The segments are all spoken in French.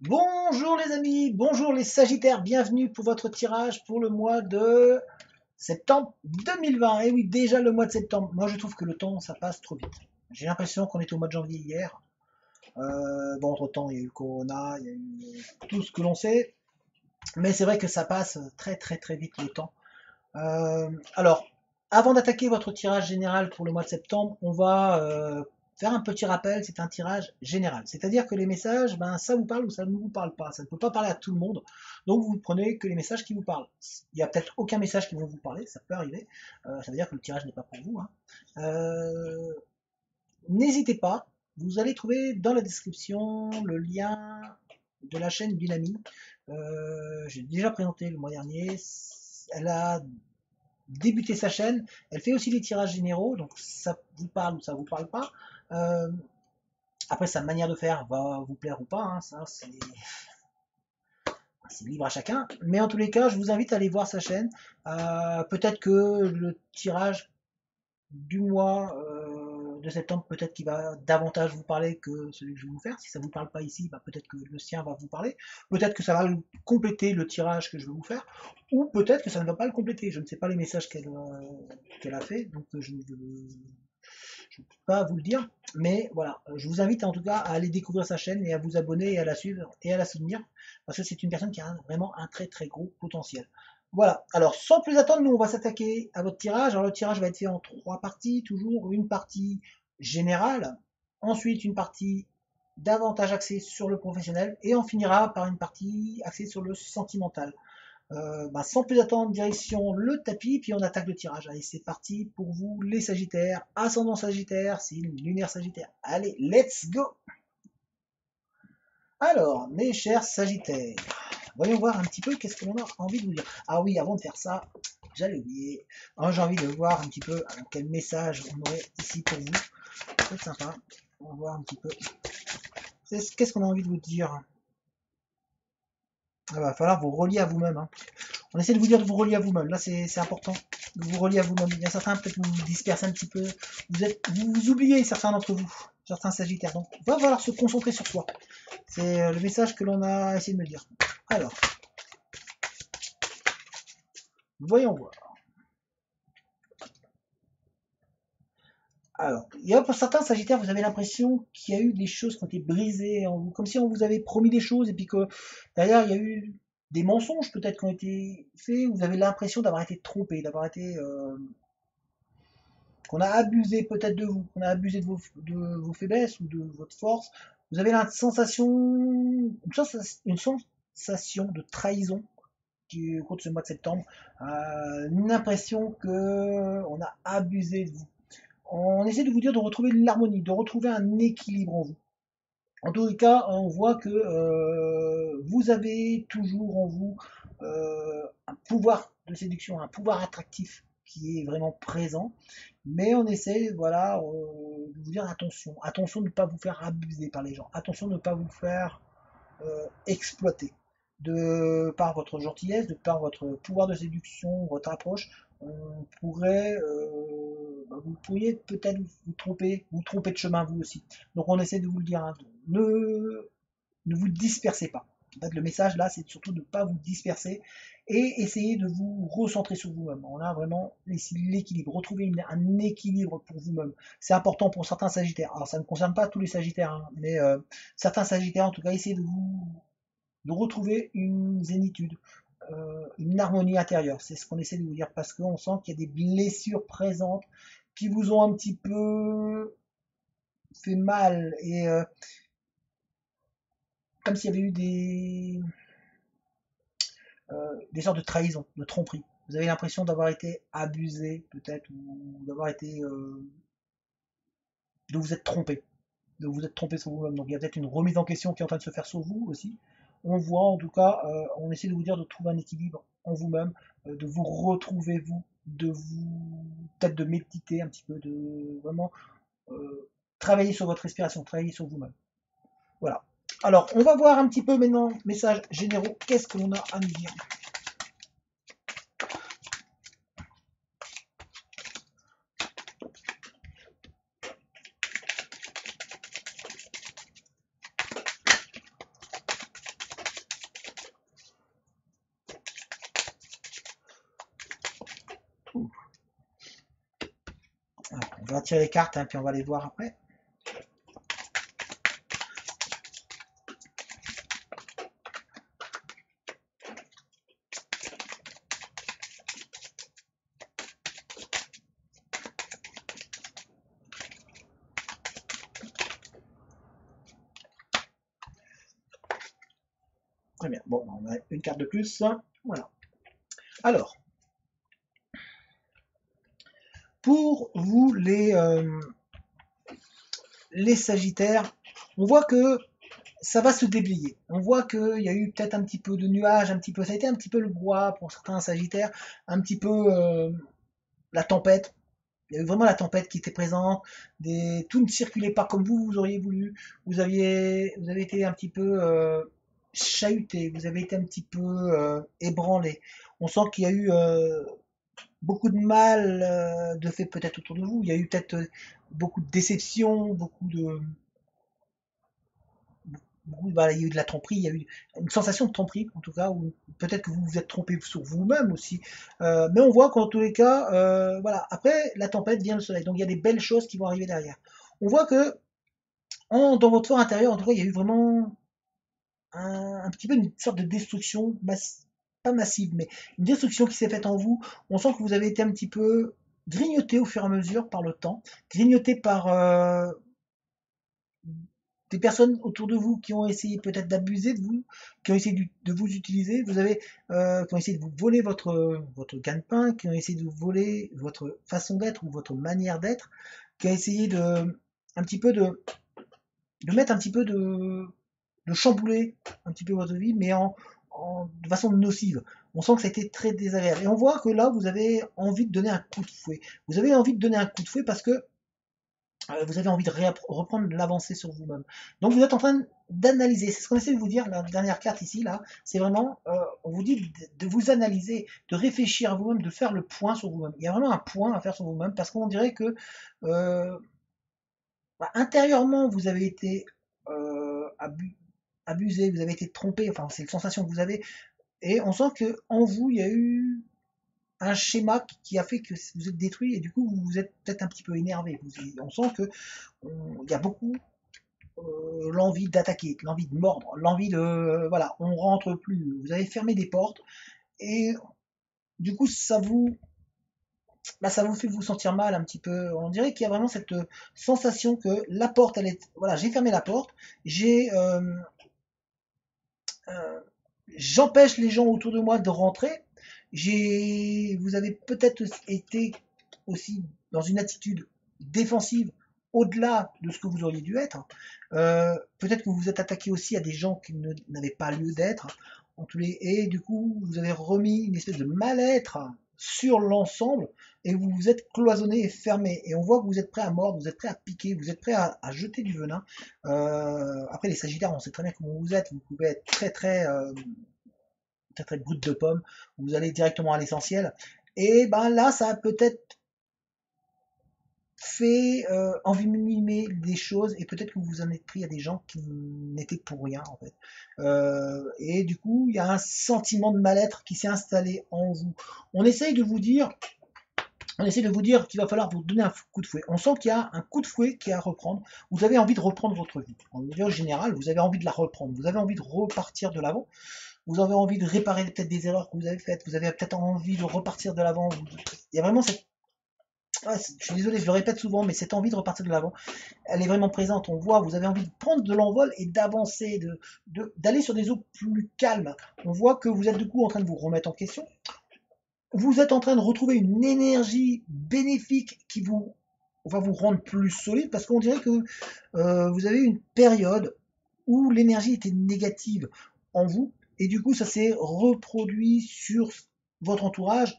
Bonjour les amis, bonjour les Sagittaires, bienvenue pour votre tirage pour le mois de septembre 2020. Et oui, déjà le mois de septembre. Moi je trouve que le temps ça passe trop vite. J'ai l'impression qu'on était au mois de janvier hier. Bon, entre-temps, il y a eu le Corona, il y a eu tout ce que l'on sait. Mais c'est vrai que ça passe très très très vite le temps. Alors, avant d'attaquer votre tirage général pour le mois de septembre, on va faire un petit rappel, c'est un tirage général. C'est-à-dire que les messages, ben, ça vous parle ou ça ne vous parle pas. Ça ne peut pas parler à tout le monde. Donc vous prenez que les messages qui vous parlent. Il n'y a peut-être aucun message qui va vous parler, ça peut arriver. Ça veut dire que le tirage n'est pas pour vous, hein. Euh, N'hésitez pas, vous allez trouver dans la description le lien de la chaîne d'une amie. J'ai déjà présenté le mois dernier. Elle a débuté sa chaîne. Elle fait aussi des tirages généraux, donc ça vous parle ou ça vous parle pas. Euh, Après, sa manière de faire va vous plaire ou pas, hein, ça c'est libre à chacun. Mais en tous les cas, je vous invite à aller voir sa chaîne. Peut-être que le tirage du mois de septembre, peut-être qu'il va davantage vous parler que celui que je vais vous faire. Si ça ne vous parle pas ici, bah, peut-être que le sien va vous parler. Peut-être que ça va compléter le tirage que je vais vous faire. Ou peut-être que ça ne va pas le compléter. Je ne sais pas les messages qu'elle a fait, donc je ne peux pas vous le dire. Mais voilà, je vous invite en tout cas à aller découvrir sa chaîne et à vous abonner et à la suivre et à la soutenir. Parce que c'est une personne qui a vraiment un très très gros potentiel. Voilà, alors sans plus attendre, nous on va s'attaquer à votre tirage. Alors le tirage va être fait en trois parties, toujours une partie générale, ensuite une partie davantage axée sur le professionnel, et on finira par une partie axée sur le sentimental. Sans plus attendre, direction le tapis, puis on attaque le tirage. Allez, c'est parti pour vous les Sagittaires, ascendant Sagittaire, signe lunaire Sagittaire. Allez, let's go. Alors, mes chers Sagittaires, voyons voir un petit peu qu'est-ce que l'on a envie de vous dire. Ah oui, avant de faire ça, j'allais oublier. J'ai envie de voir un petit peu quel message on aurait ici pour vous. C'est sympa. On va voir un petit peu. Qu'est-ce qu'on a envie de vous dire. Il va falloir vous relier à vous-même, hein. On essaie de vous dire de vous relier à vous-même. Là, c'est important de vous relier à vous-même. Il y a certains, peut-être vous vous dispersez un petit peu. Vous oubliez certains d'entre vous, certains Sagittaires. Donc, il va falloir se concentrer sur soi. C'est le message que l'on a essayé de me dire. Alors, voyons voir. Alors, il y a pour certains Sagittaires, vous avez l'impression qu'il y a eu des choses qui ont été brisées en vous, comme si on vous avait promis des choses et puis que derrière il y a eu des mensonges peut-être qui ont été faits. Vous avez l'impression d'avoir été trompé, d'avoir été qu'on a abusé peut-être de vous, qu'on a abusé de vos faiblesses ou de votre force. Vous avez la sensation, une sensation de trahison qui, au cours de ce mois de septembre, une impression que on a abusé de vous. On essaie de vous dire de retrouver l'harmonie, de retrouver un équilibre en vous. En tous les cas, on voit que vous avez toujours en vous un pouvoir de séduction, un pouvoir attractif qui est vraiment présent. Mais on essaie, voilà, de vous dire attention, attention de ne pas vous faire abuser par les gens, attention de ne pas vous faire exploiter par votre gentillesse, de par votre pouvoir de séduction, votre approche. On pourrait, vous pourriez peut-être vous tromper de chemin vous aussi. Donc on essaie de vous le dire, hein, ne vous dispersez pas. En fait, le message là, c'est surtout de ne pas vous disperser et essayer de vous recentrer sur vous-même. On a vraiment l'équilibre, retrouver un équilibre pour vous-même. C'est important pour certains Sagittaires. Alors ça ne concerne pas tous les Sagittaires, hein, mais certains Sagittaires, en tout cas, essayez de retrouver une zénitude, une harmonie intérieure. C'est ce qu'on essaie de vous dire parce qu'on sent qu'il y a des blessures présentes qui vous ont un petit peu fait mal et comme s'il y avait eu des sortes de trahison, de tromperie. Vous avez l'impression d'avoir été abusé, peut-être, ou d'avoir été. De vous être trompé. De vous être trompé sur vous-même. Donc il y a peut-être une remise en question qui est en train de se faire sur vous aussi. On voit, en tout cas, on essaie de vous dire de trouver un équilibre en vous-même, de vous retrouver vous, de vous. Peut-être de méditer un petit peu, de vraiment travailler sur votre respiration, travailler sur vous-même. Voilà. Alors, on va voir un petit peu maintenant, messages généraux, qu'est-ce que l'on a à nous dire. On va tirer les cartes, hein, puis on va les voir après. Très bien. Bon, on a une carte de plus. Voilà. Alors, pour vous les Sagittaires, on voit que ça va se déblayer. On voit qu'il y a eu peut-être un petit peu de nuages, un petit peu, ça a été un petit peu le brouhaha pour certains Sagittaires, un petit peu la tempête. Il y a eu vraiment la tempête qui était présente. Tout ne circulait pas comme vous auriez voulu. Vous avez été un petit peu chahuté. Vous avez été un petit peu ébranlé. On sent qu'il y a eu beaucoup de mal de fait peut-être autour de vous. Il y a eu peut-être beaucoup de déceptions, voilà, il y a eu de la tromperie, il y a eu une sensation de tromperie en tout cas, ou peut-être que vous vous êtes trompé sur vous-même aussi. Mais on voit qu'en tous les cas, voilà, après la tempête vient le soleil, donc il y a des belles choses qui vont arriver derrière. On voit que dans votre fort intérieur, en tout cas, il y a eu vraiment un petit peu une sorte de destruction, pas massive, mais une destruction qui s'est faite en vous. On sent que vous avez été un petit peu grignoté au fur et à mesure par le temps, grignoté par des personnes autour de vous qui ont essayé peut-être d'abuser de vous, qui ont essayé de vous utiliser, qui ont essayé de vous voler votre gagne-pain, qui ont essayé de vous voler votre façon d'être ou votre manière d'être, qui ont essayé un petit peu de mettre un petit peu de chambouler un petit peu votre vie, mais de façon nocive. On sent que ça a été très désagréable. Et on voit que là, vous avez envie de donner un coup de fouet. Vous avez envie de donner un coup de fouet parce que vous avez envie de reprendre l'avancée sur vous-même. Donc vous êtes en train d'analyser. C'est ce qu'on essaie de vous dire, la dernière carte ici, là. C'est vraiment, on vous dit de vous analyser, de réfléchir à vous-même, de faire le point sur vous-même. Il y a vraiment un point à faire sur vous-même parce qu'on dirait que euh, intérieurement, vous avez été abusé, vous avez été trompé. Enfin, c'est la sensation que vous avez. Et on sent que en vous, il y a eu un schéma qui a fait que vous êtes détruit et du coup vous êtes peut-être un petit peu énervé. On sent que il y a beaucoup l'envie d'attaquer, l'envie de mordre, l'envie de voilà, on rentre plus. Vous avez fermé des portes et du coup ça vous fait vous sentir mal un petit peu. On dirait qu'il y a vraiment cette sensation que la porte, elle est voilà, j'ai fermé la porte, euh, j'empêche les gens autour de moi de rentrer. Vous avez peut-être été aussi dans une attitude défensive au-delà de ce que vous auriez dû être. Peut-être que vous vous êtes attaqué aussi à des gens qui n'avaient pas lieu d'être. Et du coup, vous avez remis une espèce de mal-être sur l'ensemble et vous vous êtes cloisonné et fermé. Et on voit que vous êtes prêt à mordre, vous êtes prêt à piquer, vous êtes prêt à jeter du venin. Après, les Sagittaires, on sait très bien comment vous êtes. Vous pouvez être très très brut de pomme. Vous allez directement à l'essentiel. Et ben là, ça a peut-être fait envenimer des choses et peut-être que vous en êtes pris à des gens qui n'étaient pour rien en fait. Et du coup, il y a un sentiment de mal-être qui s'est installé en vous. On essaye de vous dire, qu'il va falloir vous donner un coup de fouet. On sent qu'il y a un coup de fouet qui est à reprendre. Vous avez envie de reprendre votre vie. En général, vous avez envie de la reprendre. Vous avez envie de repartir de l'avant. Vous avez envie de réparer peut-être des erreurs que vous avez faites. Vous avez peut-être envie de repartir de l'avant. Il y a vraiment cette je suis désolé, je le répète souvent, mais cette envie de repartir de l'avant, elle est vraiment présente. On voit, vous avez envie de prendre de l'envol et d'avancer, d'aller sur des eaux plus calmes. On voit que vous êtes du coup en train de vous remettre en question. Vous êtes en train de retrouver une énergie bénéfique qui va vous rendre plus solide parce qu'on dirait que vous avez une période où l'énergie était négative en vous et du coup ça s'est reproduit sur votre entourage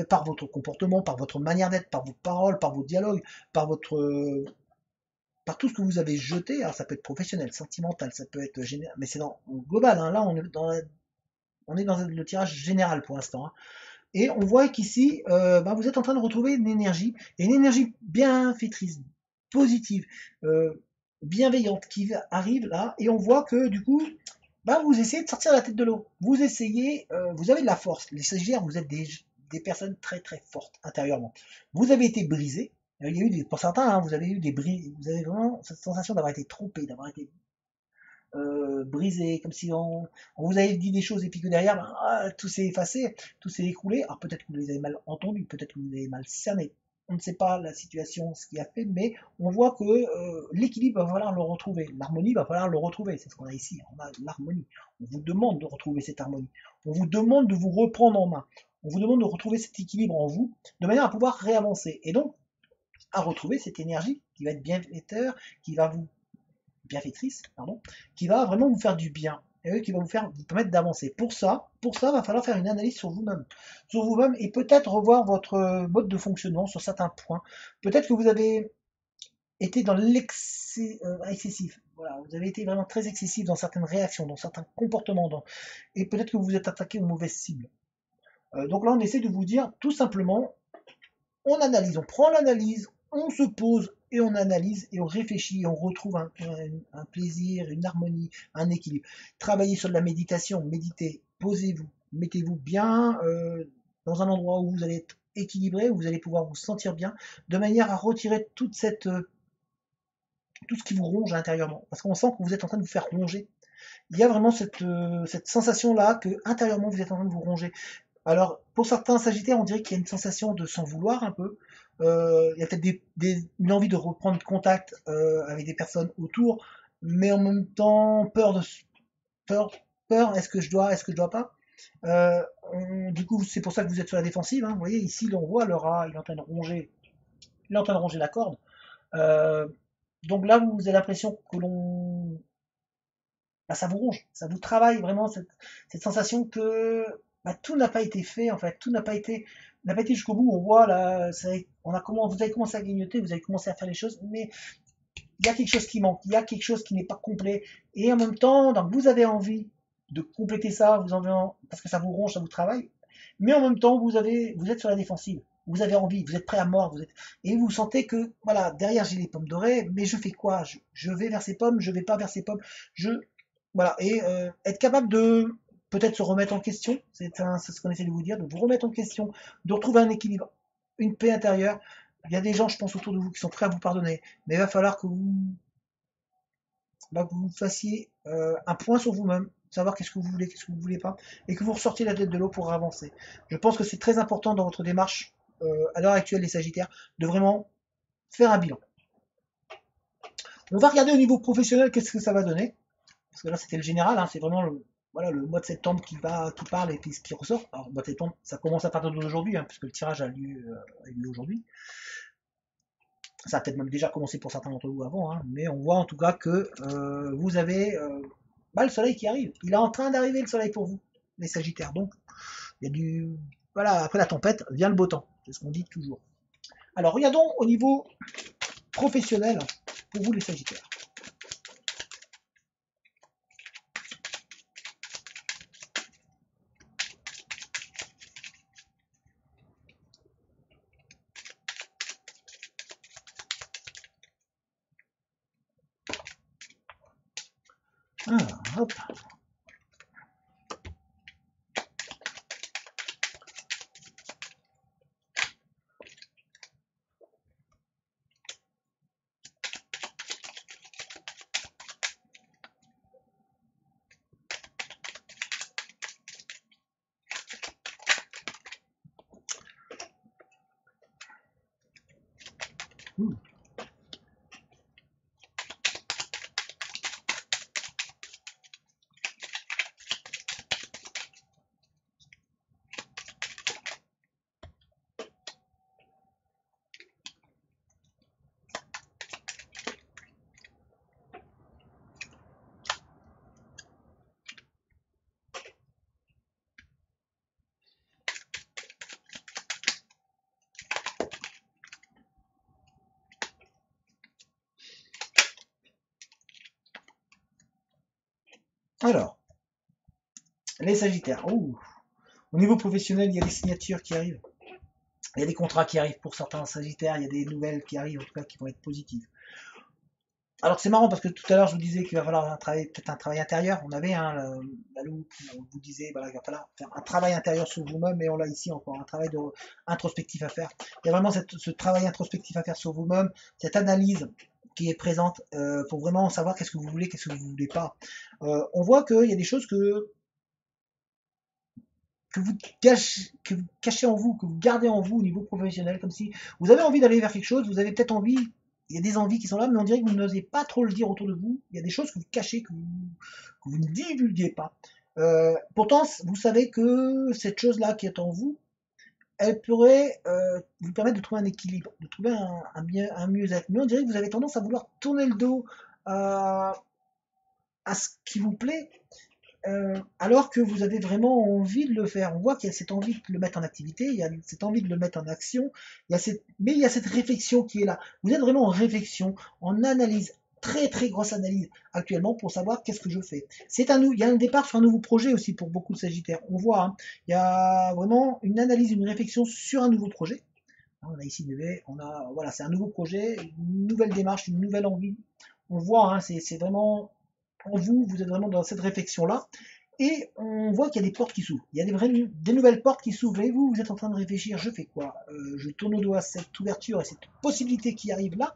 par votre comportement, par votre manière d'être, par vos paroles, par vos dialogues, par tout ce que vous avez jeté. Alors ça peut être professionnel, sentimental, ça peut être général, mais c'est dans global. Hein, là, on est dans le tirage général pour l'instant. Hein. Et on voit qu'ici, vous êtes en train de retrouver une énergie bienfaitrice, positive, bienveillante qui arrive là, et on voit que du coup, vous essayez de sortir la tête de l'eau. Vous essayez, vous avez de la force. Les stagiaires, vous êtes des personnes très très fortes intérieurement. Vous avez été brisé, Il y a eu pour certains, hein, vous avez eu des bris, vous avez vraiment cette sensation d'avoir été trompé, d'avoir été brisé, comme si on vous avait dit des choses et puis que derrière, ben, tout s'est effacé, tout s'est écroulé. Alors peut-être que vous les avez mal entendus, peut-être que vous les avez mal cernés. On ne sait pas la situation, ce qui a fait, mais on voit que l'équilibre va falloir le retrouver, l'harmonie va falloir le retrouver. C'est ce qu'on a ici, on a l'harmonie. On vous demande de retrouver cette harmonie. On vous demande de vous reprendre en main. On vous demande de retrouver cet équilibre en vous, de manière à pouvoir réavancer. Et donc, à retrouver cette énergie qui va être bienfaiteur, qui va vous bienfaitrice, pardon, qui va vraiment vous faire du bien et qui va vous permettre d'avancer. Pour ça, va falloir faire une analyse sur vous-même et peut-être revoir votre mode de fonctionnement sur certains points. Peut-être que vous avez été dans l'excès excessif. Voilà, vous avez été vraiment très excessif dans certaines réactions, dans certains comportements, et peut-être que vous vous êtes attaqué aux mauvaises cibles. Donc là, on essaie de vous dire tout simplement, on analyse, on prend l'analyse, on se pose et on analyse et on réfléchit et on retrouve un plaisir, une harmonie, un équilibre. Travaillez sur de la méditation, méditez, posez-vous, mettez-vous bien dans un endroit où vous allez être équilibré, où vous allez pouvoir vous sentir bien, de manière à retirer tout ce qui vous ronge intérieurement. Parce qu'on sent que vous êtes en train de vous faire ronger. Il y a vraiment cette sensation-là que intérieurement vous êtes en train de vous ronger. Alors, pour certains Sagittaires, on dirait qu'il y a une sensation de s'en vouloir un peu. Il y a peut-être une envie de reprendre contact avec des personnes autour, mais en même temps, peur, peur, est-ce que je dois pas Du coup, c'est pour ça que vous êtes sur la défensive. Hein. Vous voyez, ici, on voit le rat, il est en train de ronger la corde. Euh, donc là, vous avez l'impression que ça vous ronge, ça vous travaille vraiment cette sensation que tout n'a pas été fait en fait, tout n'a pas été jusqu'au bout. On voit là, vous avez commencé à grignoter, vous avez commencé à faire les choses, mais il y a quelque chose qui manque, il y a quelque chose qui n'est pas complet. Et en même temps, donc vous avez envie de compléter ça, parce que ça vous ronge, ça vous travaille, mais en même temps, vous êtes sur la défensive. Vous avez envie, vous êtes prêt à mort, et vous sentez que voilà, derrière j'ai les pommes dorées, mais je fais quoi? Je vais vers ces pommes, je vais pas vers ces pommes, je voilà, et être capable de peut-être se remettre en question, c'est ce qu'on essaie de vous dire, de vous remettre en question, de retrouver un équilibre, une paix intérieure. Il y a des gens, je pense, autour de vous qui sont prêts à vous pardonner, mais il va falloir que vous fassiez un point sur vous-même, savoir qu'est-ce que vous voulez, qu'est-ce que vous voulez pas, et que vous ressortiez la tête de l'eau pour avancer. Je pense que c'est très important dans votre démarche, à l'heure actuelle, les Sagittaires, de vraiment faire un bilan. On va regarder au niveau professionnel qu'est-ce que ça va donner. Parce que là c'était le général, hein, c'est vraiment voilà, le mois de septembre qui parle et puis ce qui ressort. Alors le mois de septembre, ça commence à partir d'aujourd'hui, hein, puisque le tirage a eu lieu aujourd'hui. Ça a peut-être même déjà commencé pour certains d'entre vous avant, hein, mais on voit en tout cas que vous avez le soleil qui arrive. Il est en train d'arriver le soleil pour vous, les Sagittaires. Donc il y a voilà, après la tempête vient le beau temps. C'est ce qu'on dit toujours. Alors regardons au niveau professionnel pour vous les Sagittaires. Ah, hop. Hmm. Alors, les Sagittaires. Ouh. Au niveau professionnel, il y a des signatures qui arrivent. Il y a des contrats qui arrivent pour certains Sagittaires, il y a des nouvelles qui arrivent, en tout cas, qui vont être positives. Alors c'est marrant parce que tout à l'heure je vous disais qu'il va falloir peut-être un travail intérieur. On avait la loupe, on vous disait voilà, il va falloir faire un travail intérieur sur vous-même, et on l'a ici encore, un travail introspectif à faire. Il y a vraiment ce travail introspectif à faire sur vous-même, cette analyse qui est présente pour vraiment savoir qu'est-ce que vous voulez, qu'est-ce que vous voulez pas. On voit qu'il y a des choses que vous cachez en vous, que vous gardez en vous au niveau professionnel, comme si vous avez envie d'aller vers quelque chose, vous avez peut-être envie, il y a des envies qui sont là, mais on dirait que vous n'osez pas trop le dire autour de vous. Il y a des choses que vous cachez, que vous ne divulguez pas. Pourtant, vous savez que cette chose-là qui est en vous, elle pourrait vous permettre de trouver un équilibre, de trouver un mieux-être. Mais on dirait que vous avez tendance à vouloir tourner le dos à ce qui vous plaît, alors que vous avez vraiment envie de le faire. On voit qu'il y a cette envie de le mettre en activité, il y a cette envie de le mettre en action, mais il y a cette réflexion qui est là. Vous êtes vraiment en réflexion, en analyse, très très grosse analyse actuellement pour savoir qu'est-ce que je fais. Il y a un départ sur un nouveau projet aussi pour beaucoup de Sagittaires. On voit, hein, il y a vraiment une analyse, une réflexion sur un nouveau projet. On a ici voilà, c'est un nouveau projet, une nouvelle démarche, une nouvelle envie. On voit, hein, c'est vraiment en vous, vous êtes vraiment dans cette réflexion-là. Et on voit qu'il y a des portes qui s'ouvrent. Il y a des nouvelles portes qui s'ouvrent. Et vous êtes en train de réfléchir, je fais quoi? Je tourne au doigt cette ouverture et cette possibilité qui arrive là.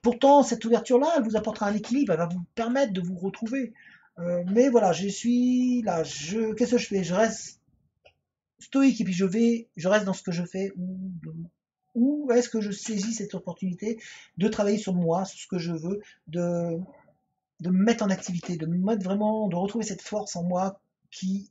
Pourtant, cette ouverture-là, elle vous apportera un équilibre, elle va vous permettre de vous retrouver. Mais voilà, je suis là. Qu'est-ce que je fais? Je reste stoïque et puis je reste dans ce que je fais, ou est-ce que je saisis cette opportunité de travailler sur moi, sur ce que je veux, de me mettre en activité, de me mettre vraiment, de retrouver cette force en moi qui,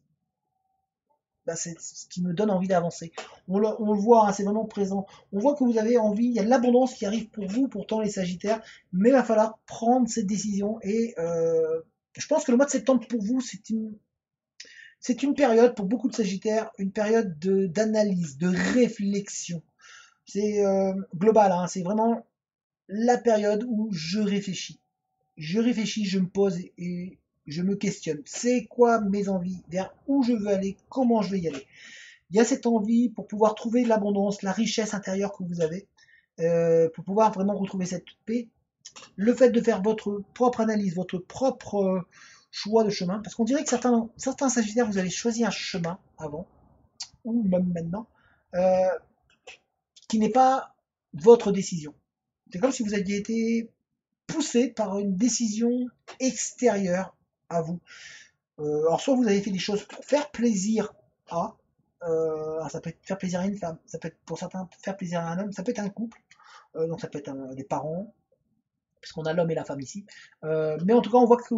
c'est ce qui me donne envie d'avancer. On le voit, hein, c'est vraiment présent. On voit que vous avez envie, il y a de l'abondance qui arrive pour vous, pourtant les Sagittaires, mais il va falloir prendre cette décision. Et je pense que le mois de septembre pour vous, c'est une période pour beaucoup de Sagittaires, une période d'analyse, de réflexion. C'est global, hein, c'est vraiment la période où je réfléchis. Je réfléchis, je me pose et je me questionne. C'est quoi mes envies? Vers où je veux aller? Comment je vais y aller? Il y a cette envie pour pouvoir trouver l'abondance, la richesse intérieure que vous avez, pour pouvoir vraiment retrouver cette paix. Le fait de faire votre propre analyse, votre propre choix de chemin, parce qu'on dirait que certains Sagittaires, vous avez choisi un chemin avant, ou même maintenant, euh, qui n'est pas votre décision. C'est comme si vous aviez été poussé par une décision extérieure à vous. Alors soit vous avez fait des choses pour faire plaisir à, ça peut être faire plaisir à une femme, ça peut être pour certains faire plaisir à un homme, ça peut être un couple, donc ça peut être des parents, puisqu'on a l'homme et la femme ici. Mais en tout cas, on voit que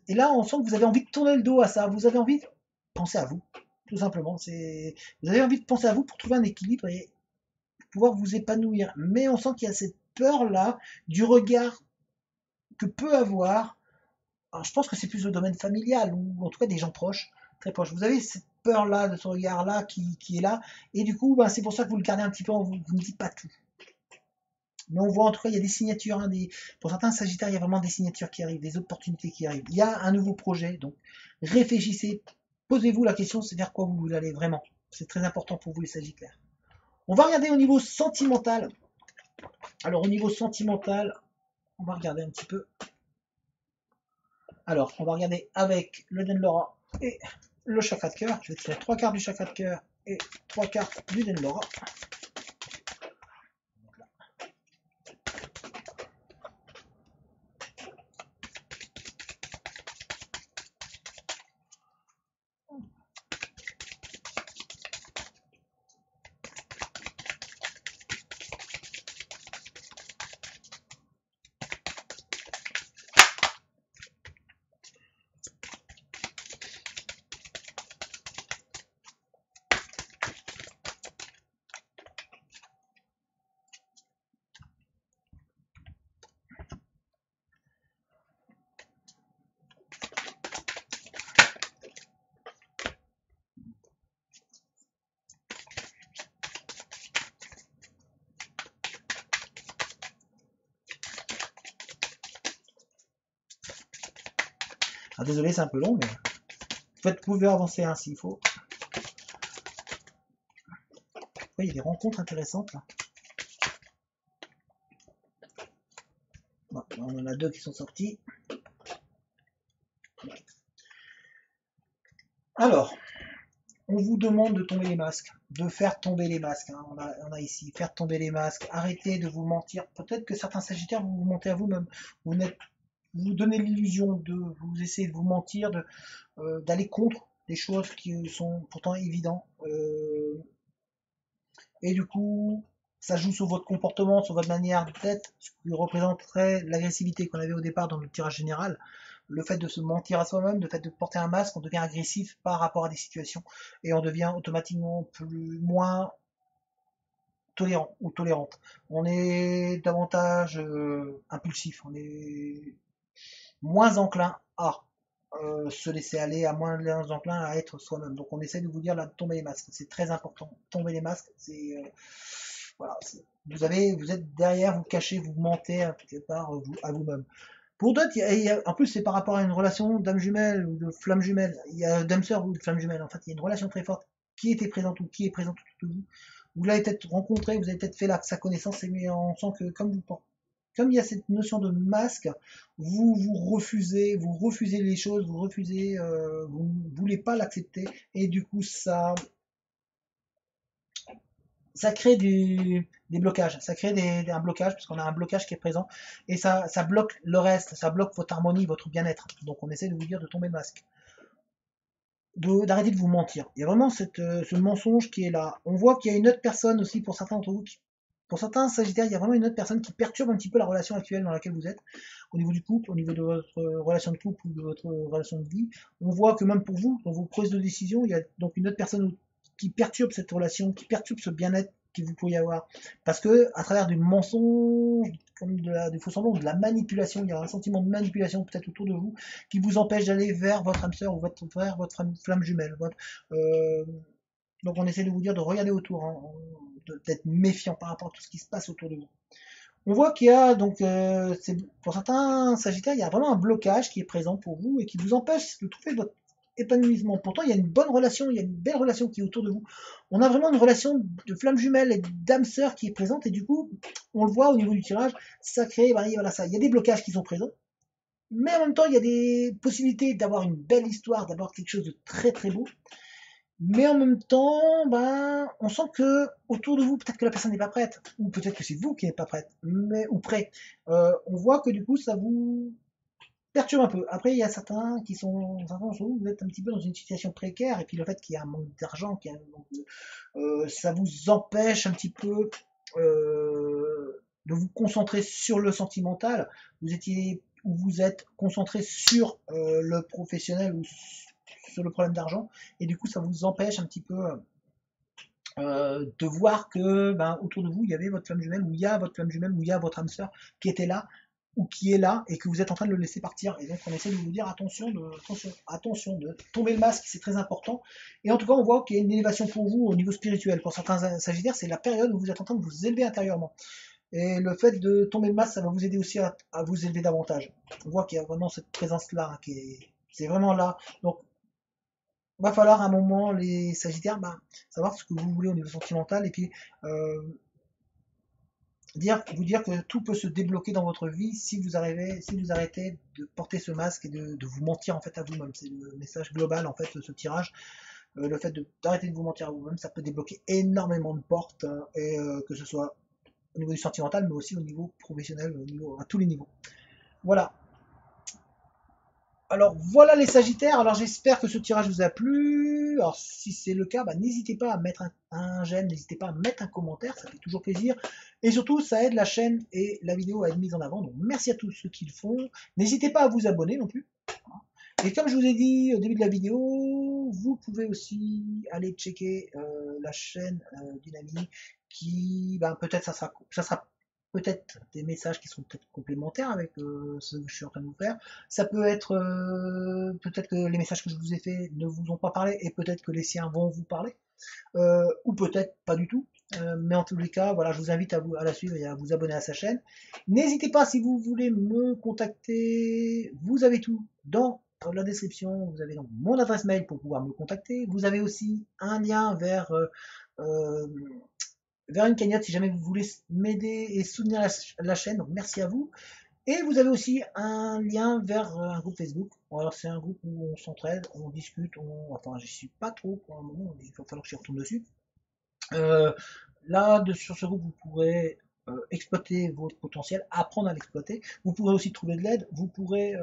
et là, on sent que vous avez envie de tourner le dos à ça, vous avez envie de penser à vous, tout simplement. Vous avez envie de penser à vous pour trouver un équilibre et pouvoir vous épanouir. Mais on sent qu'il y a cette peur-là du regard que peut avoir. Alors, je pense que c'est plus le domaine familial, ou en tout cas des gens proches, très proches. Vous avez cette peur-là, de ce regard-là qui est là, et du coup, c'est pour ça que vous le gardez un petit peu en vous, vous ne dites pas tout. Mais on voit en tout cas, il y a des signatures, hein, pour certains Sagittaires, il y a vraiment des signatures qui arrivent, des opportunités qui arrivent. Il y a un nouveau projet, donc réfléchissez, posez-vous la question, c'est vers quoi vous allez vraiment. C'est très important pour vous les Sagittaires. On va regarder au niveau sentimental. Alors au niveau sentimental, on va regarder un petit peu. Alors, on va regarder avec le Denlora et le chakra de cœur. Je vais tirer 3 cartes du chakra de cœur et 3 cartes du Denlora. Ah, désolé, c'est un peu long, mais vous pouvez avancer hein, s'il faut. Il y a des rencontres intéressantes là. On en a deux qui sont sortis. Alors, on vous demande de tomber les masques, de faire tomber les masques. Hein. On a ici, faire tomber les masques. Arrêtez de vous mentir. Peut-être que certains sagittaires, vous vous mentez à vous-même. Vous, vous donnez l'illusion de vous essayer de vous mentir, d'aller contre des choses qui sont pourtant évidentes. Et du coup, ça joue sur votre comportement, sur votre manière d'être, ce qui représenterait l'agressivité qu'on avait au départ dans le tirage général. Le fait de se mentir à soi-même, le fait de porter un masque, on devient agressif par rapport à des situations et on devient automatiquement moins tolérant ou tolérante. On est davantage impulsif, on est moins enclin à se laisser aller, à moins enclin à être soi-même. Donc on essaie de vous dire là, de tomber les masques, c'est très important. Tomber les masques, c'est voilà, vous êtes derrière, vous cachez, vous mentez quelque part à vous-même. Pour d'autres, en plus c'est par rapport à une relation d'âme jumelle ou de flamme jumelle, il y a d'âme sœur ou de flamme jumelle. En fait, il y a une relation très forte qui était présente ou qui est présente autour de vous. Vous l'avez peut-être rencontré, vous avez peut-être fait sa connaissance, mais on sent que comme il y a cette notion de masque, vous refusez les choses, vous refusez, vous ne voulez pas l'accepter, et du coup ça crée des blocages, ça crée un blocage, parce qu'on a un blocage qui est présent, et ça bloque le reste, ça bloque votre harmonie, votre bien-être. Donc on essaie de vous dire de tomber le masque, d'arrêter de vous mentir. Il y a vraiment ce mensonge qui est là. On voit qu'il y a une autre personne aussi pour certains d'entre vous pour certains Sagittaires, il y a vraiment une autre personne qui perturbe un petit peu la relation actuelle dans laquelle vous êtes, au niveau du couple, au niveau de votre relation de couple ou de votre relation de vie. On voit que même pour vous, dans vos prises de décision, il y a donc une autre personne qui perturbe cette relation, qui perturbe ce bien-être que vous pourriez avoir. Parce que, à travers du mensonge, comme du faux semblant, de la manipulation, il y a un sentiment de manipulation peut-être autour de vous qui vous empêche d'aller vers votre âme sœur ou vers votre flamme jumelle. Donc on essaie de vous dire de regarder autour, hein, d'être méfiant par rapport à tout ce qui se passe autour de vous. On voit qu'il y a donc, pour certains Sagittaires, il y a vraiment un blocage qui est présent pour vous et qui vous empêche de trouver votre épanouissement. Pourtant, il y a une bonne relation, il y a une belle relation qui est autour de vous. On a vraiment une relation de flamme jumelle et d'âme sœur qui est présente et du coup, on le voit au niveau du tirage, ça crée, voilà ça. Il y a des blocages qui sont présents, mais en même temps, il y a des possibilités d'avoir une belle histoire, d'avoir quelque chose de très très beau. Mais en même temps, ben, on sent que autour de vous, peut-être que la personne n'est pas prête, ou peut-être que c'est vous qui n'êtes pas prête, ou prêt. On voit que du coup, ça vous perturbe un peu. Après, il y a certains d'entre vous, vous êtes un petit peu dans une situation précaire, et puis le fait qu'il y a un manque d'argent, ça vous empêche un petit peu de vous concentrer sur le sentimental. Vous êtes concentré sur le professionnel ou sur le problème d'argent, et du coup ça vous empêche un petit peu de voir que ben, autour de vous il y avait votre flamme jumelle, ou il y a votre flamme jumelle, ou il y a votre âme sœur qui était là ou qui est là et que vous êtes en train de le laisser partir. Et donc on essaie de vous dire attention de tomber le masque, c'est très important. Et en tout cas on voit qu'il y a une élévation pour vous au niveau spirituel. Pour certains Sagittaires, c'est la période où vous êtes en train de vous élever intérieurement. Et le fait de tomber le masque, ça va vous aider aussi à vous élever davantage. On voit qu'il y a vraiment cette présence-là, hein, c'est vraiment là. Donc va falloir à un moment, les Sagittaires, bah, savoir ce que vous voulez au niveau sentimental et puis euh, vous dire que tout peut se débloquer dans votre vie si vous arrêtez de porter ce masque et de vous mentir en fait à vous-même. C'est le message global en fait de ce tirage. Le fait d'arrêter de vous mentir à vous-même, ça peut débloquer énormément de portes, hein, et que ce soit au niveau du sentimental, mais aussi au niveau professionnel, à tous les niveaux. Voilà. Alors voilà les Sagittaires, alors j'espère que ce tirage vous a plu. Alors si c'est le cas, bah, n'hésitez pas à mettre un j'aime, n'hésitez pas à mettre un commentaire, ça fait toujours plaisir. Et surtout, ça aide la chaîne et la vidéo à être mise en avant. Donc merci à tous ceux qui le font. N'hésitez pas à vous abonner non plus. Et comme je vous ai dit au début de la vidéo, vous pouvez aussi aller checker la chaîne d'une amie qui, ben, peut-être ça sera peut-être des messages qui seront peut-être complémentaires avec ce que je suis en train de vous faire. Ça peut être peut-être que les messages que je vous ai faits ne vous ont pas parlé et peut-être que les siens vont vous parler. Ou peut-être pas du tout. Mais en tous les cas, voilà, je vous invite à la suivre et à vous abonner à sa chaîne. N'hésitez pas si vous voulez me contacter, vous avez tout dans la description. Vous avez donc mon adresse mail pour pouvoir me contacter. Vous avez aussi un lien euh, vers une cagnotte si jamais vous voulez m'aider et soutenir la chaîne. Donc merci à vous. Et vous avez aussi un lien vers un groupe Facebook. Alors c'est un groupe où on s'entraide, on discute, enfin je suis pas trop pour un moment, il va falloir que je retourne dessus. Euh, Là, sur ce groupe, vous pourrez exploiter votre potentiel, apprendre à l'exploiter. Vous pourrez aussi trouver de l'aide, vous pourrez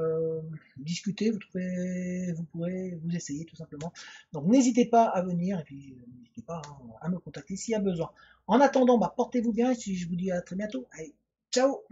discuter, vous pourrez vous essayer tout simplement. Donc n'hésitez pas à venir et puis n'hésitez pas hein, à me contacter s'il y a besoin. En attendant, bah, portez-vous bien et si je vous dis à très bientôt. Allez, ciao!